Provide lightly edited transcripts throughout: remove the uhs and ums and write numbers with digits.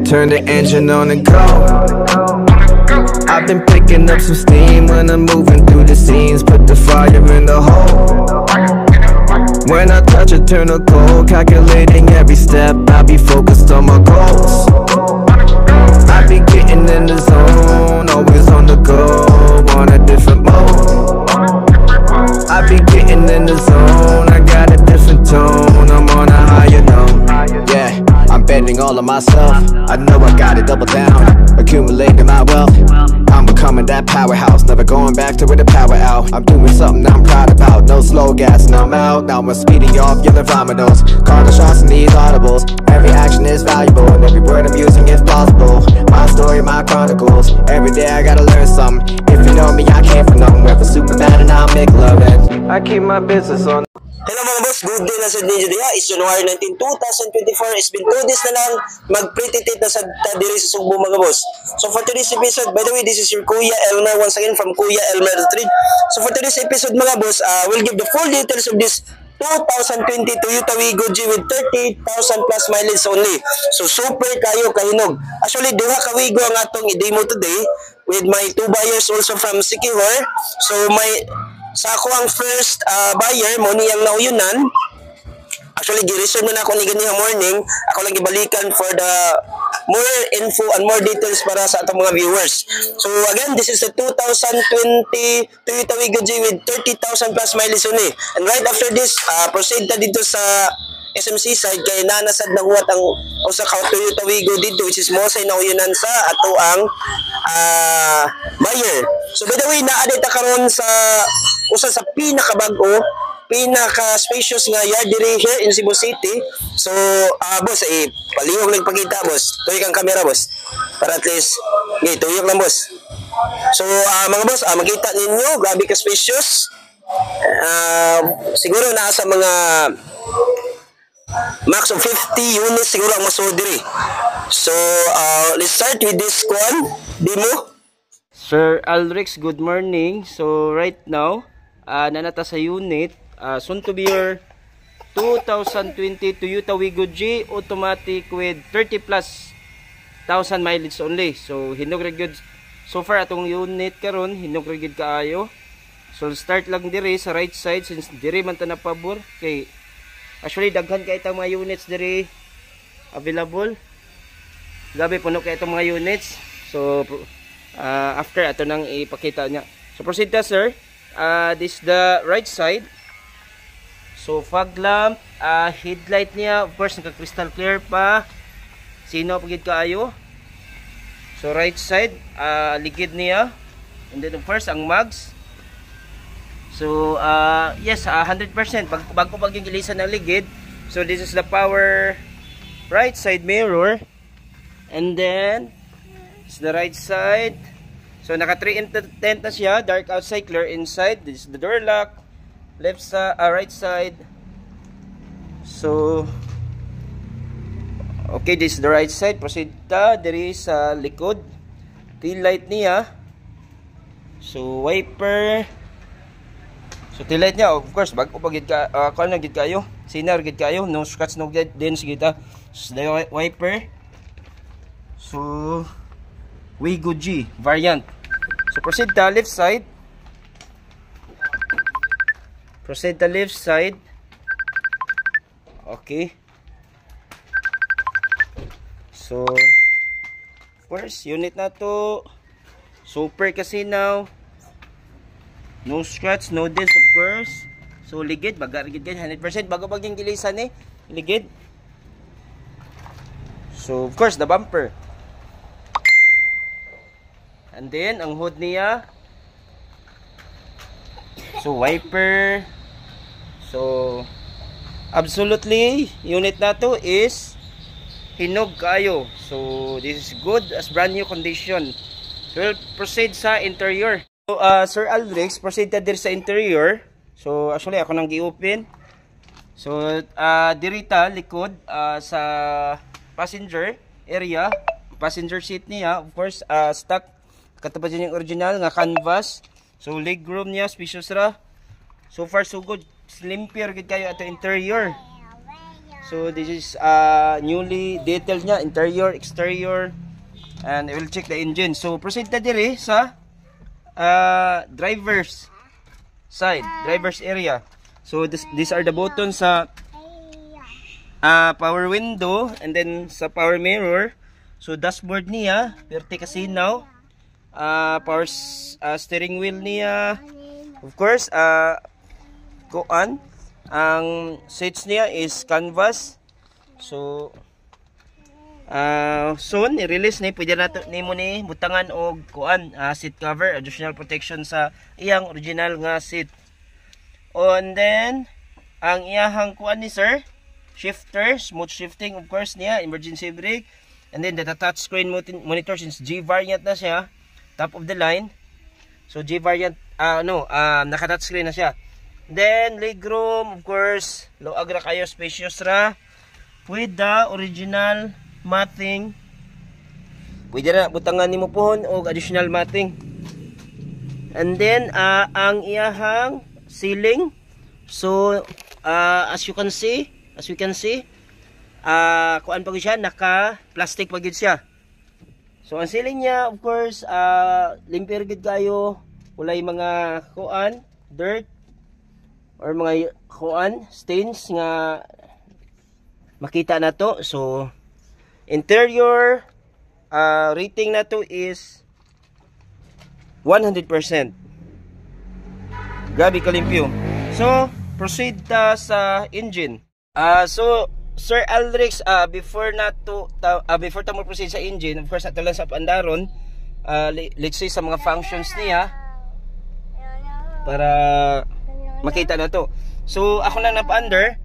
turn the engine on and go. I've been picking up some steam when I'm moving through the scenes. Put the fire in the hole. When I touch it, turn a cold. Calculating every step, I be focused on my goals. I be getting in the zone, always on the go, on a different mode. I be getting in the zone, I got a different tone, I'm on a higher note. Yeah, I'm betting all of myself, I know I gotta double down, accumulating my wealth. I'm becoming that powerhouse, never going back to where the power out. I'm doing something I'm proud about, no slow gas and I'm out. Now I'm speeding off, yelling vominos, calling the shots in these audibles. Every action is valuable, and every word I'm using is plausible. My story, my chronicles, every day I gotta learn something. If you know me, I came from nowhere, for super bad and I'll make love it. I keep my business on. Hello mga boss, good day na sa ninyo diha. It's January 19, 2024. It's been 2 days na lang mag-pretty-tit na sa diri sa Sugbo mga boss. So for today's episode, by the way, this is your Kuya Elmer once again from Kuya Elmer Street. So for today's episode mga boss, we'll give the full details of this 2020 Toyota Wigo G with 38,000 plus mileage only. So super kayo kahinog. Actually, duha ka Wigo ang atong i-demo today with my 2 buyers also from Sikihor. So sa ako ang first buyer mo niyang nauyunan. Actually, gi-reserve na ako ni ganihang morning. Ako lang gibalikan for the more info and more details para sa atong mga viewers. So again, this is the 2020 Toyota Wigo G with 30,000 plus mileage only. And right after this, proceed ta dito sa SMC side kay nanasad na huwat ang usa ka Toyota Wigo dito, which is mo say nauyunan sa ato ang buyer. So by the way, naa-data karon sa usa sa pinakabago, pinaka-spacious nga yard diri here in Cebu City. So, boss, palihog lang pagkita, boss. Tuyok ang camera, boss. Para at least, tuyok lang, boss. So, mga boss, makita ninyo, grabe ka-spacious. Siguro nasa mga max of 50 units siguro ang masud diri. So, let's start with this one, demo. Sir Alrix, good morning. So, right now, nanata sa unit, soon to be your 2020 Toyota Wigo G automatic with 30 plus thousand mileage only. So hinog ra gyud so far atong unit karon, hinog ra gyud kaayo. So start lang diri sa right side since diri man ta na pabor kay actually daghan kay itong mga units diri available. Gabi puno kay itong mga units. So after ato nang ipakita niya. So proceed ta sir. This is the right side. So fog lamp, headlight niya, of course naka crystal clear pa. Sino pagid kaayo. So right side, ligid niya. And then of course ang mags. So yes, 100% bago pag yung ilisan ng ligid. So this is the power right side mirror. And then it's the right side. So naka 3 tent na siya, dark outside, clear inside. This is the door lock, left side, right side. So okay, this is the right side. Proceed ta diri sa likod. Tail light niya. So wiper. So tail light niya, of course, bago pa gid ka kuan gid kayo. Sinar gid kayo, no scratch no dents gid ta. So the wiper. So Wigo G variant. So proceed to left side. Proceed to left side. Okay. So of course, unit na to super kasi now. No scratch, no dents of course. So ligid, baga ligid 100% bago pag yung gilisan ni ligid. So of course, the bumper. And then, ang hood niya. So, wiper. So, absolutely, unit na to is hinog kayo. So, this is good as brand new condition. So, we'll proceed sa interior. So, Sir Alrix, proceed na diri sa interior. So, actually, ako nang gi-open. So, dirita, likod, sa passenger area. Passenger seat niya, of course, stock. Katapos yun yung original nga canvas. So leg room niya, spacious ra. So far so good. Slim pier gid kayo ato interior. So this is newly detailed niya, interior, exterior, and I will check the engine. So proceed na dire sa driver's side, driver's area. So these are the buttons sa power window and then sa power mirror. So dashboard niya, perti kasinaw. Power steering wheel niya. Of course, kuan. Ang seats niya is canvas. So soon i-release ni pwede nato nimo ni butangan og kuan seat cover, additional protection sa iyang original nga seat. And then ang iyahang kuan ni sir, shifter, smooth shifting of course niya, emergency brake, and then the touch screen monitor since G variant na siya, top of the line. So G variant naka-touch screen na siya. Then legroom of course, loag ra kayo, spacious ra with the original matting. Pwede na butangan nimo pohon og additional matting. And then ang iyahang ceiling, so as you can see, kuan pa gyud siya, naka plastic pa gyud siya. So ang ceiling niya of course limpyo gyud kayo, walay mga kuan, dirt or mga kuan, stains nga makita na to. So interior rating na to is 100%. Grabe kalimpyo. So proceed sa engine. So Sir Aldrix, before ta mo proceed sa engine, of course ato lang sa pandaron, let's say sa mga functions niya para makita na to. So ako lang napa-under.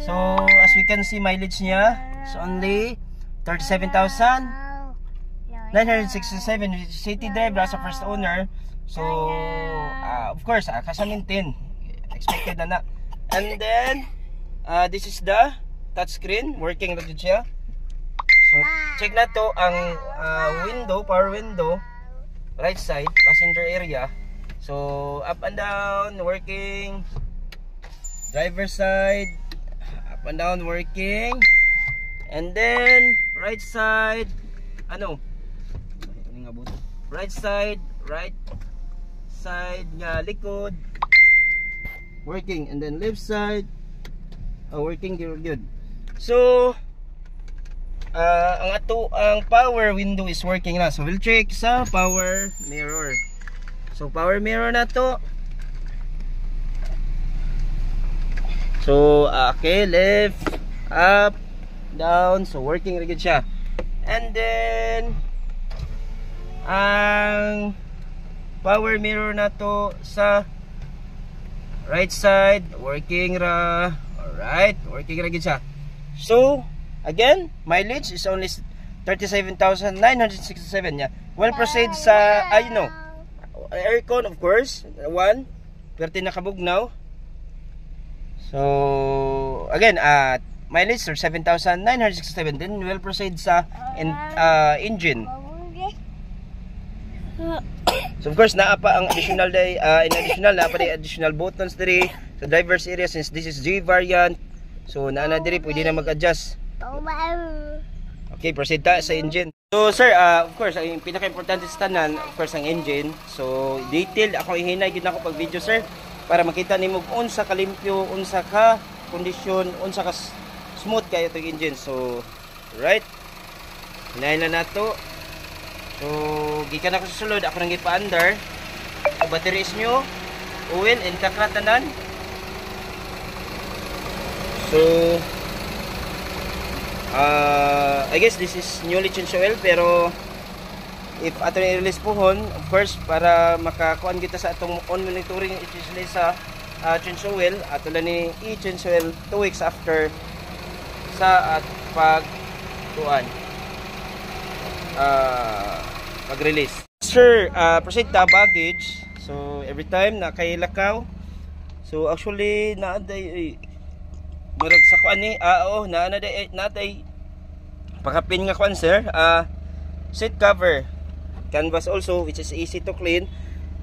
So as we can see, mileage niya is only 37,967 city drive as a first owner. So of course kasamintin expected na. And then this is the touchscreen, working na siya. So check na to ang window, power window, right side, passenger area. So up and down working, driver side, up and down working, and then right side, right side nga likod working, and then left side working good. So ang power window is working na. So we'll check sa power mirror. So power mirror na to. So okay, left, up, down. So working rin siya. And then ang power mirror na to sa right side working ra. Alright, working rin siya. So again, mileage is only 37,967. Yeah. Well, proceed sa aircon of course, one, perti nakabugnaw. So again, mileage 7,967. Then we'll proceed sa engine. So of course naa pa ang additional additional buttons diri sa driver's area since this is G variant. So naa na diri pwede na mag-adjust. Okay, proceed ta sa engine. So sir, of course ang pinaka-importante sa tanan, of course ang engine. So detailed ako ihinay gid nako pag video sir para makita nimo unsa ka limpyo, unsa ka kondisyon, unsa ka smooth kay itong engine. So right, hinayin na nato. So gikan ako sa sulod, ako nang gipa-under. So battery is new, oil intact ra tanan. So I guess this is newly changed oil, pero if ato na i-release pohon, of course para makakuan kita sa atong on monitoring, especially sa change oil, ato lang ni i-change oil 2 weeks after sa pag-kuan pag-release. Sir, proceed ta baggage. So every time na kay lakaw, so actually naaday murag sa kuan ni naday pakapin nga kuan sir, seat cover canvas also, which is easy to clean,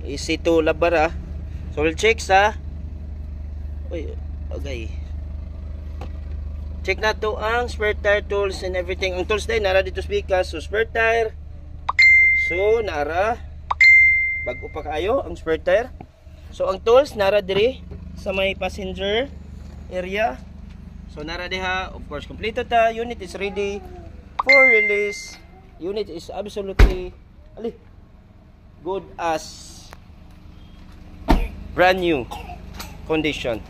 easy to labara. So we'll check sa check na to ang spare tire tools and everything. Ang tools din nara dito sa bikas. So spare tire. So nara bago pa kayo ang spare tire. So ang tools nara diri sa may passenger area. So nara diha, of course kompleto ta. Unit is ready for release. Unit is absolutely good as brand new condition.